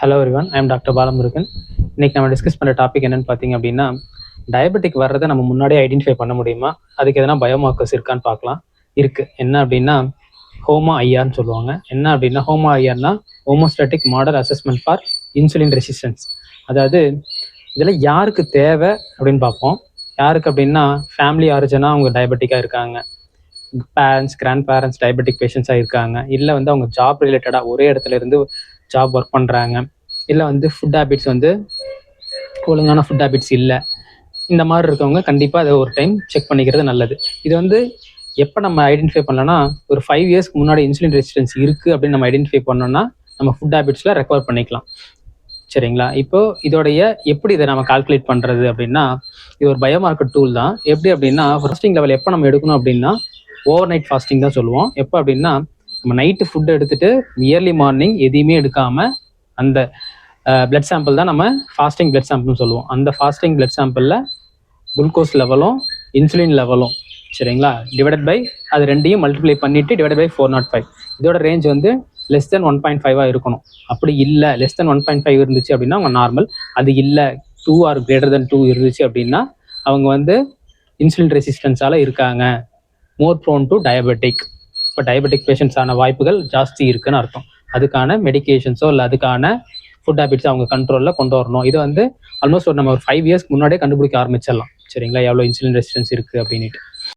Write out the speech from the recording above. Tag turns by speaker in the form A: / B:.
A: Hello everyone, I am doctor Balamurugan. இன்னைக்கு நம்ம discuss பண்ணுற டாபிக் என்னன்னு பார்த்தீங்க அப்படின்னா, டயபெட்டிக் வர்றதை நம்ம முன்னாடியே ஐடென்டிஃபை பண்ண முடியுமா? அதுக்கு எதனா பயோமார்க்கர்ஸ் இருக்கான்னு பார்க்கலாம். இருக்கு. என்ன அப்படின்னா ஹோமா ஐஆர்னு சொல்லுவாங்க. என்ன அப்படின்னா ஹோமா ஐஆர்னா homeostatic model assessment for insulin resistance. அதாவது இதெல்லாம் யாருக்கு தேவை அப்படின்னு பார்ப்போம். யாருக்கு அப்படின்னா ஃபேமிலி ஆரிஜனாக அவங்க டயபெட்டிக்காக இருக்காங்க, பேரண்ட்ஸ் கிராண்ட் பேரண்ட்ஸ் டயபெட்டிக் பேஷண்ட்ஸாக இருக்காங்க, இல்லை வந்து அவங்க ஜாப் ரிலேட்டடாக ஒரே இடத்துல இருந்து ஜாப் ஒர்க் பண்ணுறாங்க, இல்லை வந்து ஃபுட் ஹேபிட்ஸ் வந்து ஒழுங்கான ஃபுட் ஹேபிட்ஸ் இல்லை, இந்த மாதிரி இருக்கவங்க கண்டிப்பாக அதை ஒரு டைம் செக் பண்ணிக்கிறது நல்லது. இது வந்து எப்போ நம்ம ஐடென்டிஃபை பண்ணலன்னா, ஒரு 5 இயர்ஸ்க்கு முன்னாடி இன்சுலின் ரெசிஸ்டன்ஸ் இருக்குது அப்படின்னு நம்ம ஐடென்டிஃபை பண்ணோம்னா நம்ம ஃபுட் ஹேபிட்ஸில் ரெக்கவர் பண்ணிக்கலாம். சரிங்களா? இப்போது இதோடைய எப்படி இதை நம்ம கால்குலேட் பண்ணுறது அப்படின்னா, இது ஒரு பயோமார்க்கர் டூல் தான். எப்படி அப்படின்னா ஃபாஸ்டிங் லெவல் எப்போ நம்ம எடுக்கணும் அப்படின்னா ஓவர் நைட் ஃபாஸ்டிங் தான் சொல்லுவோம். எப்போ அப்படின்னா நம்ம நைட்டு ஃபுட்டு எடுத்துகிட்டு இயர்லி மார்னிங் எதையுமே எடுக்காமல் அந்த பிளட் சாம்பிள் தான் நம்ம ஃபாஸ்டிங் பிளட் சாம்பிள்னு சொல்லுவோம். அந்த ஃபாஸ்டிங் பிளட் சாம்பிளில் குளுக்கோஸ் லெவலும் இன்சுலின் லெவலும் சரிங்களா டிவைடட் பை அது ரெண்டையும் மல்டிப்ளை பண்ணிவிட்டு டிவைட் பை 405. இதோட ரேஞ்ச் வந்து லெஸ் தென் 1.5 இருக்கணும். அப்படி இல்லை லெஸ் தென் 1.5 இருந்துச்சு அப்படின்னா அவங்க நார்மல். அது இல்லை 2 ஆர் கிரேட்டர் தென் 2 இருந்துச்சு அப்படின்னா அவங்க வந்து இன்சுலின் ரெசிஸ்டன்ஸால் இருக்காங்க, மோர் ப்ரோன் டு டயபெட்டிக். இப்போ டயபெட்டிக் பேஷண்ட்ஸான வாய்ப்புகள் ஜாஸ்தி இருக்குன்னு அர்த்தம். அதுக்கான மெடிகேஷன்ஸோ இல்லை அதுக்கான ஃபுட் ஹேபிட்ஸ் அவங்க கண்ட்ரோலில் கொண்டு வரணும். இது வந்து ஆல்மோஸ்ட் நம்ம ஒரு 5 இயர்ஸ்க்கு முன்னாடியே கண்டுபிடிக்க ஆரம்பிச்சிடலாம். சரிங்களா? எவ்வளோ இன்சுலின் ரெசிஸ்டன்ஸ் இருக்குது அப்படின்ட்டு.